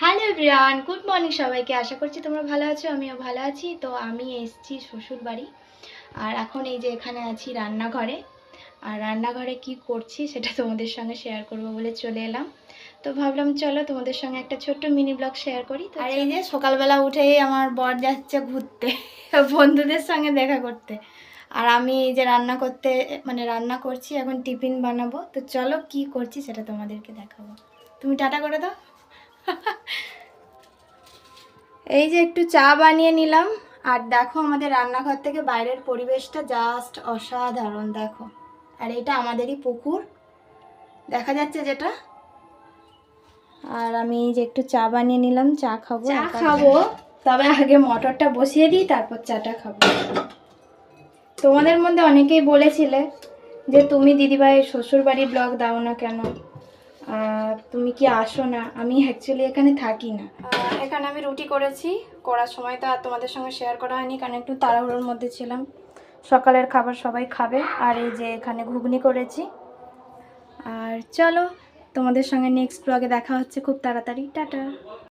Hello everyone, good morning সবাইকে। আশা করছি তোমরা ভালো আছো, আমিও ভালো আছি। তো আমি এসেছি শ্বশুর বাড়ি, আর এখন এই যে এখানে আছি রান্নাঘরে। আর রান্নাঘরে কি করছি সেটা তোমাদের সঙ্গে শেয়ার করব বলে চলে এলাম। তো ভাবলাম চলো তোমাদের সঙ্গে একটা ছোট্ট মিনি ব্লগ শেয়ার করি। আর এই যে সকালবেলা উঠেই আমার বর যাচ্ছে ঘুরতে বন্ধুদের সঙ্গে দেখা করতে, আর আমি এই যে রান্না করছি, এখন টিফিন বানাবো। তো চলো কি করছি সেটা তোমাদেরকে দেখাবো। তুমি টাটা করে দাও। এই যে একটু চা বানিয়ে নিলাম, আর দেখো আমাদের রান্নাঘর থেকে বাইরের পরিবেশটা জাস্ট অসাধারণ। দেখো, আর এটা আমাদেরই পুকুর দেখা যাচ্ছে যেটা। আর আমি এই যে একটু চা বানিয়ে নিলাম, চা খাবো। তবে আগে মটরটা বসিয়ে দিই, তারপর চাটা খাবো। তোমাদের মধ্যে অনেকেই বলেছিলে যে তুমি দিদিভাই শ্বশুর বাড়ি ব্লগ দাও না কেন, তুমি কি আসো না। আমি অ্যাকচুয়ালি এখানে থাকি না। এখানে আমি রুটি করেছি, করার সময় তো আর তোমাদের সঙ্গে শেয়ার করা হয়নি, কারণ একটু তাড়াহুড়োর মধ্যে ছিলাম। সকালের খাবার সবাই খাবে। আর এই যে এখানে ঘুগনি করেছি। আর চলো তোমাদের সঙ্গে নেক্সট ব্লগে দেখা হচ্ছে খুব তাড়াতাড়ি। টাটা।